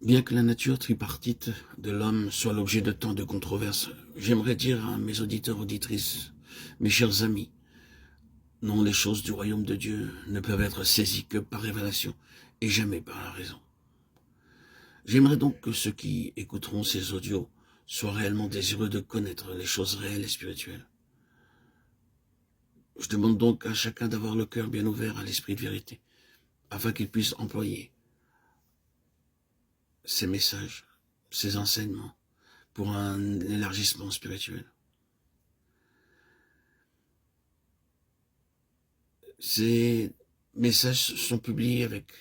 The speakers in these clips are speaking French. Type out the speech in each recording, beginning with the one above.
Bien que la nature tripartite de l'homme soit l'objet de tant de controverses, j'aimerais dire à mes auditeurs, auditrices, mes chers amis, non, les choses du royaume de Dieu ne peuvent être saisies que par révélation et jamais par la raison. J'aimerais donc que ceux qui écouteront ces audios soient réellement désireux de connaître les choses réelles et spirituelles. Je demande donc à chacun d'avoir le cœur bien ouvert à l'esprit de vérité, afin qu'il puisse employer ces messages, ces enseignements, pour un élargissement spirituel. Ces messages sont publiés avec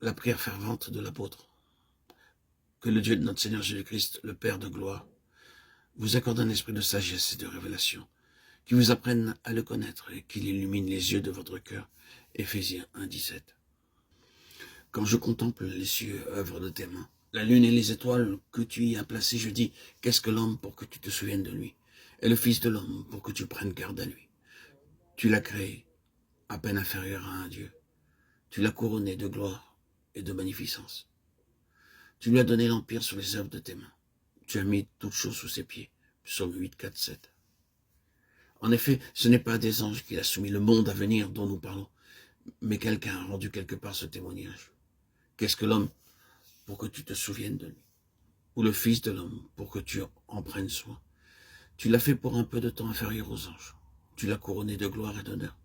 la prière fervente de l'apôtre. Que le Dieu de notre Seigneur Jésus-Christ, le Père de gloire, vous accorde un esprit de sagesse et de révélation, qui vous apprenne à le connaître et qu'il illumine les yeux de votre cœur. Éphésiens 1,17. Quand je contemple les cieux, œuvre de tes mains, la lune et les étoiles que tu y as placées, je dis, qu'est-ce que l'homme pour que tu te souviennes de lui, et le Fils de l'homme pour que tu prennes garde à lui. Tu l'as créé, à peine inférieur à un Dieu. Tu l'as couronné de gloire et de magnificence. Tu lui as donné l'empire sur les œuvres de tes mains. Tu as mis toutes choses sous ses pieds. Psaume 8, 4, 7. En effet, ce n'est pas à des anges qu'il a soumis le monde à venir dont nous parlons, mais quelqu'un a rendu quelque part ce témoignage. Qu'est-ce que l'homme pour que tu te souviennes de lui, ou le Fils de l'homme pour que tu en prennes soin? Tu l'as fait pour un peu de temps inférieur aux anges. Tu l'as couronné de gloire et d'honneur.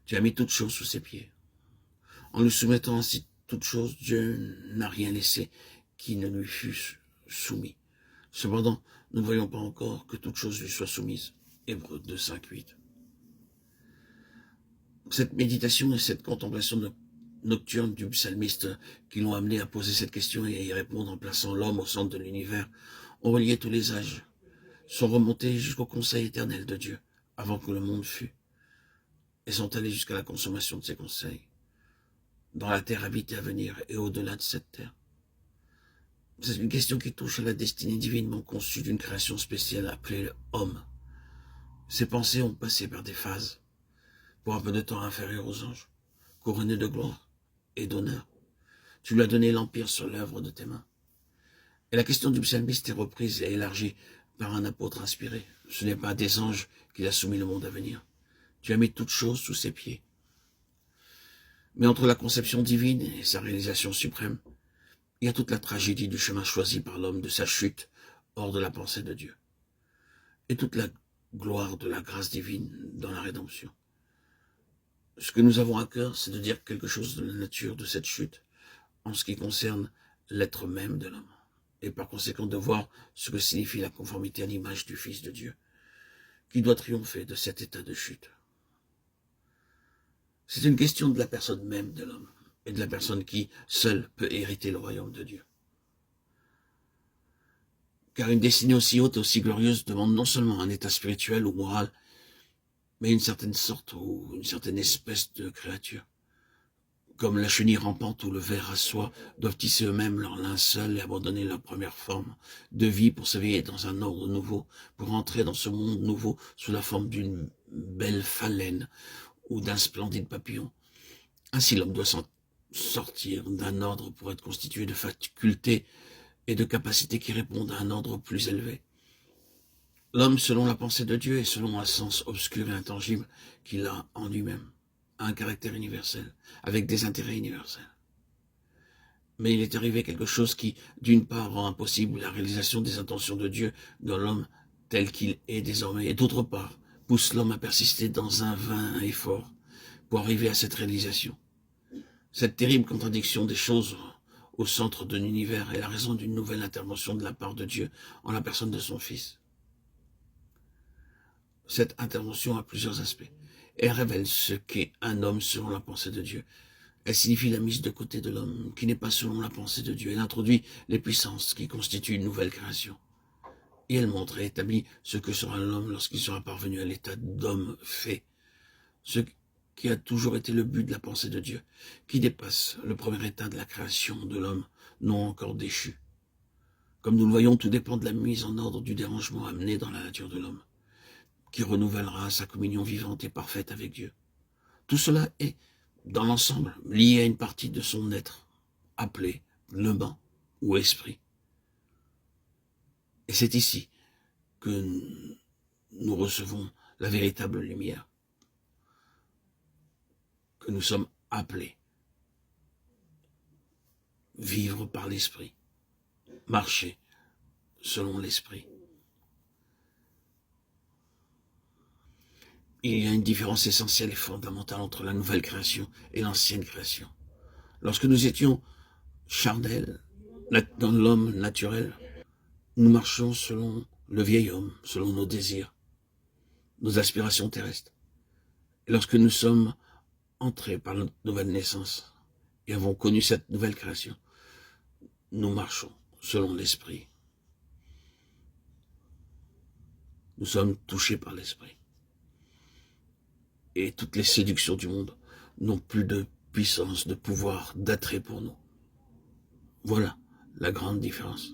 Tu as mis toutes choses sous ses pieds. En lui soumettant ainsi toutes choses, Dieu n'a rien laissé qui ne lui fût soumis. Cependant, nous ne voyons pas encore que toutes choses lui soient soumises. Hébreux 2, 5, 8. Cette méditation et cette contemplation nocturne du psalmiste qui l'ont amené à poser cette question et à y répondre en plaçant l'homme au centre de l'univers ont relié tous les âges, sont remontés jusqu'au conseil éternel de Dieu avant que le monde fût, et sont allés jusqu'à la consommation de ces conseils, dans la terre habitée à venir et au-delà de cette terre. C'est une question qui touche à la destinée divinement conçue d'une création spéciale appelée homme. Ses pensées ont passé par des phases, pour un peu de temps inférieur aux anges, couronné de gloire et d'honneur. Tu lui as donné l'empire sur l'œuvre de tes mains. Et la question du psalmiste est reprise et élargie par un apôtre inspiré. Ce n'est pas à des anges qu'il a soumis le monde à venir. Tu as mis toutes choses sous ses pieds. Mais entre la conception divine et sa réalisation suprême, il y a toute la tragédie du chemin choisi par l'homme, de sa chute hors de la pensée de Dieu, et toute la gloire de la grâce divine dans la rédemption. Ce que nous avons à cœur, c'est de dire quelque chose de la nature de cette chute, en ce qui concerne l'être même de l'homme, et par conséquent de voir ce que signifie la conformité à l'image du Fils de Dieu, qui doit triompher de cet état de chute. C'est une question de la personne même de l'homme, et de la personne qui, seule, peut hériter le royaume de Dieu. Car une destinée aussi haute et aussi glorieuse demande non seulement un état spirituel ou moral, mais une certaine sorte ou une certaine espèce de créature. Comme la chenille rampante ou le ver à soie doivent tisser eux-mêmes leur linceul et abandonner leur première forme de vie pour s'éveiller dans un ordre nouveau, pour entrer dans ce monde nouveau sous la forme d'une belle phalène ou d'un splendide papillon. Ainsi l'homme doit sortir d'un ordre pour être constitué de facultés et de capacités qui répondent à un ordre plus élevé. L'homme, selon la pensée de Dieu et selon un sens obscur et intangible qu'il a en lui-même, a un caractère universel, avec des intérêts universels. Mais il est arrivé quelque chose qui, d'une part, rend impossible la réalisation des intentions de Dieu dans l'homme tel qu'il est désormais, et d'autre part, pousse l'homme à persister dans un vain effort pour arriver à cette réalisation. Cette terrible contradiction des choses au centre de l'univers est la raison d'une nouvelle intervention de la part de Dieu en la personne de son Fils. Cette intervention a plusieurs aspects. Elle révèle ce qu'est un homme selon la pensée de Dieu. Elle signifie la mise de côté de l'homme qui n'est pas selon la pensée de Dieu. Elle introduit les puissances qui constituent une nouvelle création. Et elle montre et établit ce que sera l'homme lorsqu'il sera parvenu à l'état d'homme fait. Ce qui a toujours été le but de la pensée de Dieu, qui dépasse le premier état de la création de l'homme, non encore déchu. Comme nous le voyons, tout dépend de la mise en ordre du dérangement amené dans la nature de l'homme, qui renouvellera sa communion vivante et parfaite avec Dieu. Tout cela est, dans l'ensemble, lié à une partie de son être, appelée levant ou esprit. Et c'est ici que nous recevons la véritable lumière, que nous sommes appelés vivre par l'esprit, marcher selon l'esprit. Il y a une différence essentielle et fondamentale entre la nouvelle création et l'ancienne création. Lorsque nous étions charnels, dans l'homme naturel, nous marchions selon le vieil homme, selon nos désirs, nos aspirations terrestres. Et lorsque nous sommes entrés par notre nouvelle naissance et avons connu cette nouvelle création, nous marchons selon l'esprit. Nous sommes touchés par l'esprit. Et toutes les séductions du monde n'ont plus de puissance, de pouvoir, d'attrait pour nous. Voilà la grande différence.